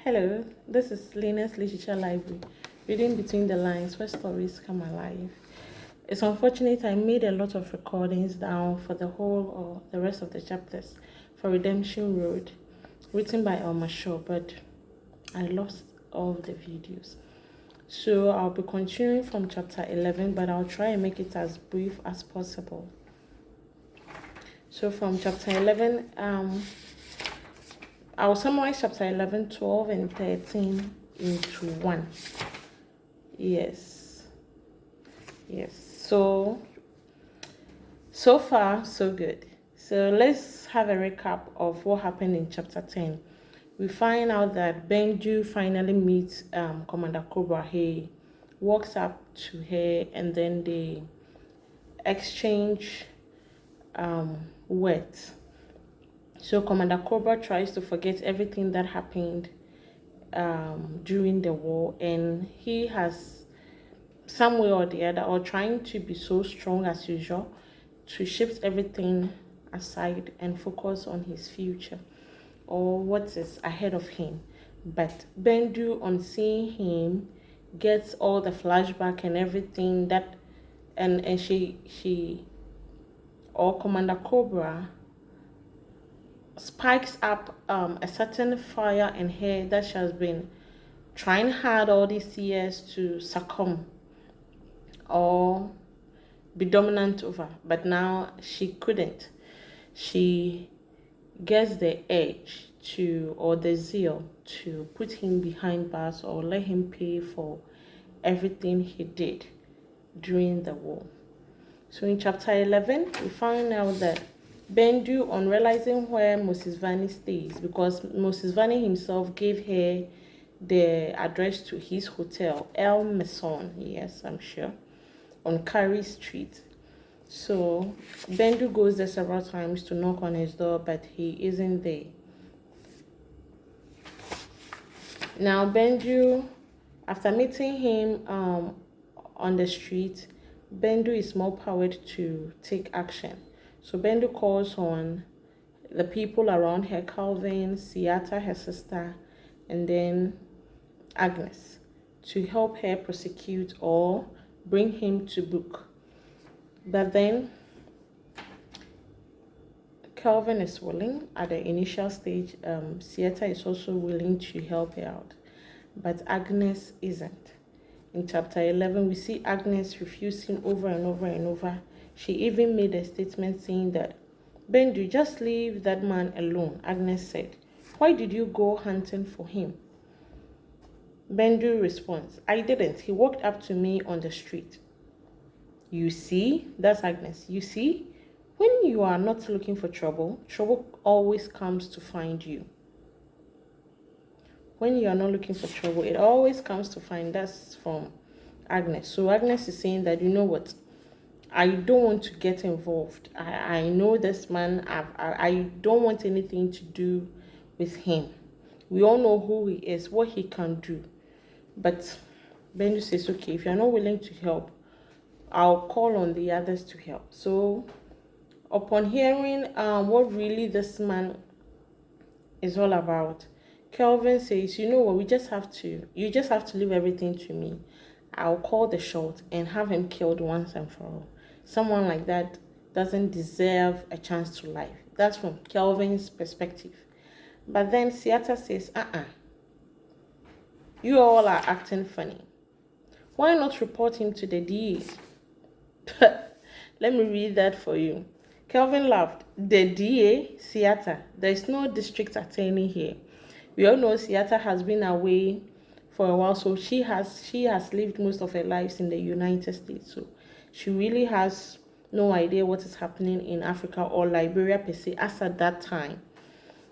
Hello, this is Lena's Literature Library, reading between the lines where stories come alive. It's unfortunate I made a lot of recordings down for the whole or the rest of the chapters for Redemption Road, written by Elma, but I lost all of the videos. So I'll be continuing from chapter 11, but I'll try and make it as brief as possible. So from chapter 11, I'll summarize chapter 11, 12, and 13 into one. Yes. So far, so good. So let's have a recap of what happened in chapter 10. We find out that Benju finally meets Commander Cobra. He walks up to her and then they exchange words. So Commander Cobra tries to forget everything that happened during the war, and he has some way or the other, or trying to be so strong as usual, to shift everything aside and focus on his future or what is ahead of him. But Bendu, on seeing him, gets all the flashback and everything that, and she or Commander Cobra spikes up a certain fire in her that she has been trying hard all these years to succumb or be dominant over, but now she couldn't. She gets the edge to, or the zeal to put him behind bars or let him pay for everything he did during the war. So in chapter 11, we find out that Bendu, on realizing where Mrs. Vanny stays, because Mrs. Vanny himself gave her the address to his hotel, Elma, yes, I'm sure, on Carey Street. So Bendu goes there several times to knock on his door, but he isn't there. Now Bendu, after meeting him on the street, Bendu is more powered to take action. So Bendu calls on the people around her, Calvin, Siata, her sister, and then Agnes, to help her prosecute or bring him to book. But then Calvin is willing at the initial stage. Siata is also willing to help her out, but Agnes isn't. In chapter 11, we see Agnes refusing over and over and over. She even made a statement saying that, Bendu, just leave that man alone. Agnes said, why did you go hunting for him? Bendu responds, I didn't. He walked up to me on the street. You see, that's Agnes. You see, when you are not looking for trouble, trouble always comes to find you. When you are not looking for trouble, it always comes to find. That's from Agnes. So Agnes is saying that, you know what, I don't want to get involved. I know this man. I don't want anything to do with him. We all know who he is, what he can do. But Bendu says, okay, if you're not willing to help, I'll call on the others to help. So upon hearing what really this man is all about, Kelvin says, you know what, you just have to leave everything to me. I'll call the shot and have him killed once and for all. Someone like that doesn't deserve a chance to life. That's from Kelvin's perspective. But then Siata says, you all are acting funny. Why not report him to the DA? Let me read that for you. Kelvin laughed. The DA? Siata. There's no district attorney here. We all know Siata has been away for a while, so she has lived most of her lives in the United States. So she really has no idea what is happening in Africa or Liberia per se as at that time.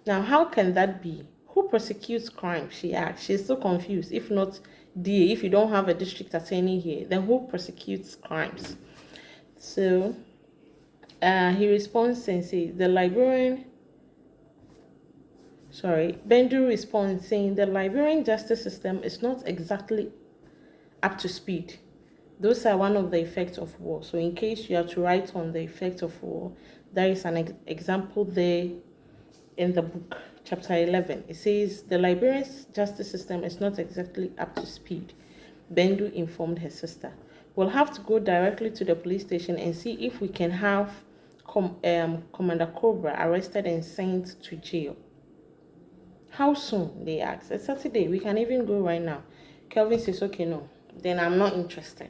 Now, how can that be? Who prosecutes crime? She asked. She's so confused. If not DA, if you don't have a district attorney here, then who prosecutes crimes? So he responds and says, Bendu responds saying the Liberian justice system is not exactly up to speed. Those are one of the effects of war. So in case you are to write on the effects of war, there is an example there in the book chapter 11. It says, the Liberian's justice system is not exactly up to speed. Bendu informed her sister. We'll have to go directly to the police station and see if we can have Commander Cobra arrested and sent to jail. How soon? They asked. It's Saturday. We can even go right now. Kelvin says, okay, no. Then I'm not interested.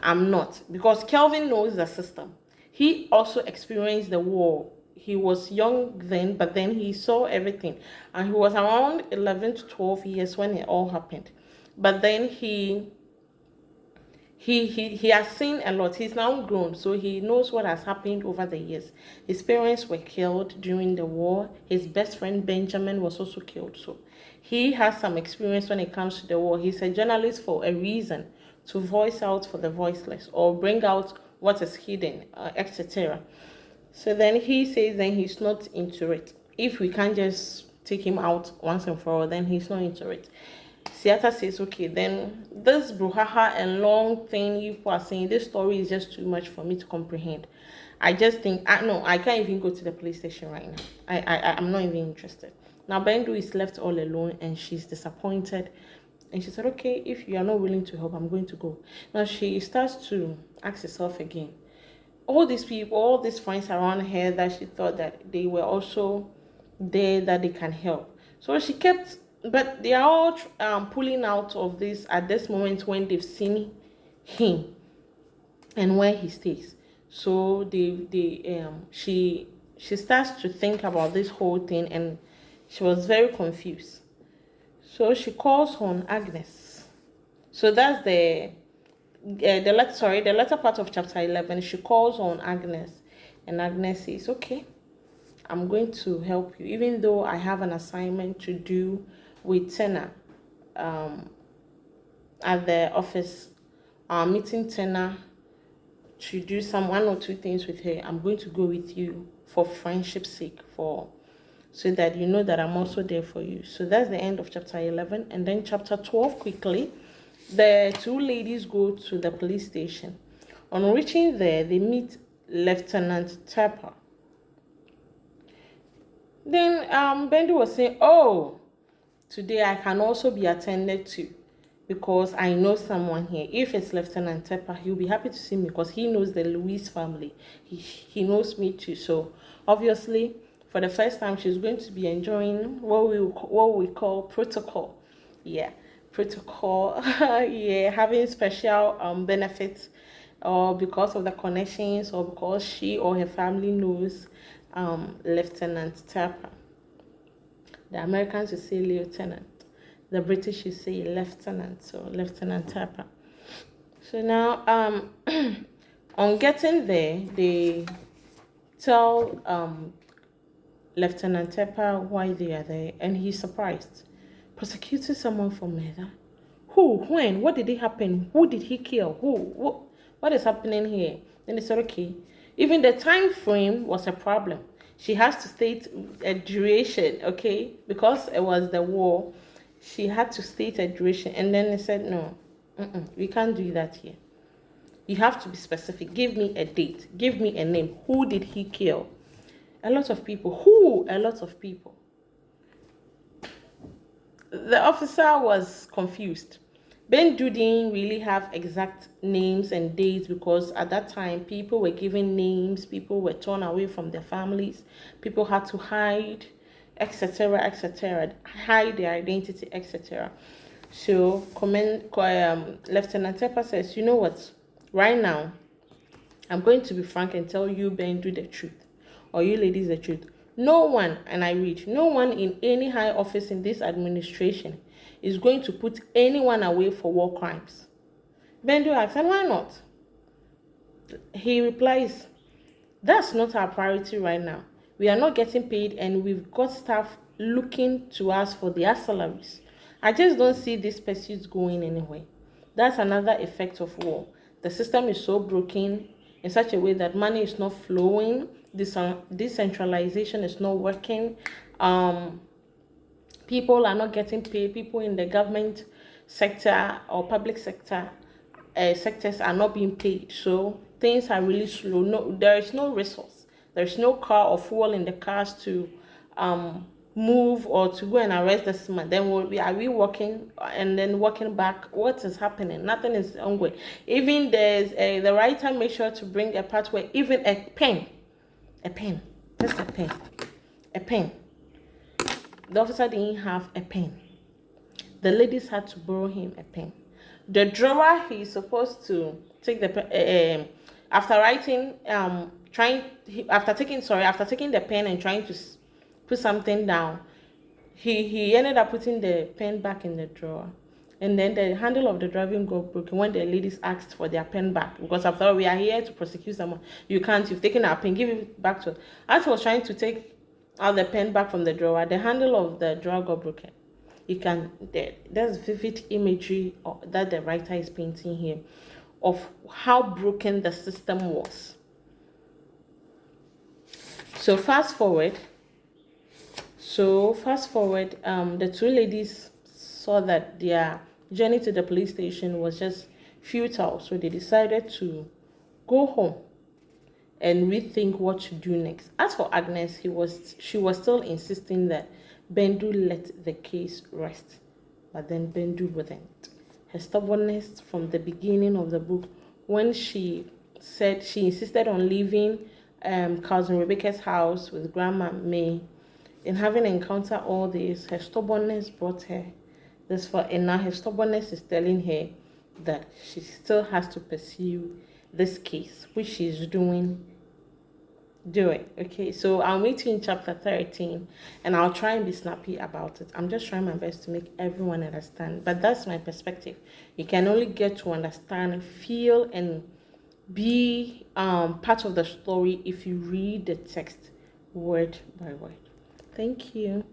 I'm not. Because Kelvin knows the system. He also experienced the war. He was young then, but then he saw everything. And he was around 11 to 12 years when it all happened. But then he has seen a lot. He's now grown, so he knows what has happened over the years. His parents were killed during the war. His best friend Benjamin was also killed. So he has some experience when it comes to the war. He's a journalist for a reason, to voice out for the voiceless or bring out what is hidden, etc. So then he says then he's not into it. If we can't just take him out once and for all, then he's not into it. Siata says, okay, then this brouhaha and long thing you are saying, this story is just too much for me to comprehend. I just think, I can't even go to the police station right now. I'm not even interested. Now, Bendu is left all alone and she's disappointed. And she said, okay, if you are not willing to help, I'm going to go. Now, she starts to ask herself again, all these people, all these friends around her that she thought that they were also there, that they can help. So she kept... But they are all pulling out of this at this moment when they've seen him and where he stays. So she starts to think about this whole thing and she was very confused. So she calls on Agnes. So that's the latter part of chapter 11. She calls on Agnes and Agnes says, okay, I'm going to help you, even though I have an assignment to do with Tena at the office, meeting Tena to do some 1 or 2 things with her. I'm going to go with you for friendship's sake, so that you know that I'm also there for you. So that's the end of chapter 11. And then chapter 12, quickly, the 2 ladies go to the police station. On reaching there, they meet Lieutenant Tepper. Then Bendu was saying, oh, today I can also be attended to because I know someone here. If it's Lieutenant Tepper, he'll be happy to see me because he knows the Louise family. He knows me too. So obviously, for the first time, she's going to be enjoying what we call protocol. Yeah, protocol. Yeah, having special benefits, or because of the connections, or because she or her family knows Lieutenant Tepper. The Americans will say lieutenant. The British will say lieutenant. So Lieutenant Tepper. So now, on getting there, they tell Lieutenant Tepper why they are there, and he's surprised. Prosecuting someone for murder? Who? When? What did it happen? Who did he kill? Who? What is happening here? Then they said, okay. Even the time frame was a problem. She has to state a duration, okay? Because it was the war, she had to state a duration. And then they said, no, we can't do that here. You have to be specific. Give me a date. Give me a name. Who did he kill? A lot of people. Who? A lot of people. The officer was confused. Bendu didn't really have exact names and dates because at that time people were given names, people were torn away from their families, people had to hide, etc., hide their identity, etc. So Lieutenant Tepper says, you know what, right now I'm going to be frank and tell you, Bendu, the truth, or you ladies the truth. No one, and I read, no one in any high office in this administration is going to put anyone away for war crimes. Bendu asks, and why not? He replies, that's not our priority right now. We are not getting paid and we've got staff looking to us for their salaries. I just don't see this pursuit going anywhere. That's another effect of war. The system is so broken in such a way that money is not flowing, decentralization is not working, people are not getting paid, people in the government sector or public sector sectors are not being paid, so things are really slow. There is no resource, there's no car or fuel in the cars to move or to go and arrest this man, then are we walking and then walking back? What is happening? Nothing is ongoing. Even there's the writer made sure to bring a part where even a pen, just a pen. The officer didn't have a pen. The ladies had to borrow him a pen. The drawer he's supposed to take the after writing after taking the pen and trying to put something down, he ended up putting the pen back in the drawer. And then the handle of the driving got broken when the ladies asked for their pen back, because after all, we are here to prosecute someone. You can't, you've taken our pen, give it back to us. As he was trying to take out the pen back from the drawer, the handle of the drawer got broken. There's vivid imagery that the writer is painting here of how broken the system was. So fast forward, the two ladies saw that their journey to the police station was just futile, so they decided to go home and rethink what to do next. As for Agnes, she was still insisting that Bendu let the case rest, but then Bendu wouldn't. Her stubbornness from the beginning of the book, when she said she insisted on leaving cousin Rebecca's house with Grandma May, and having encountered all this, her stubbornness brought her this far, and now her stubbornness is telling her that she still has to pursue this case, which she's doing. Okay, so I'll meet you in chapter 13, and I'll try and be snappy about it. I'm just trying my best to make everyone understand, but that's my perspective. You can only get to understand, feel, and be part of the story if you read the text word by word. Thank you.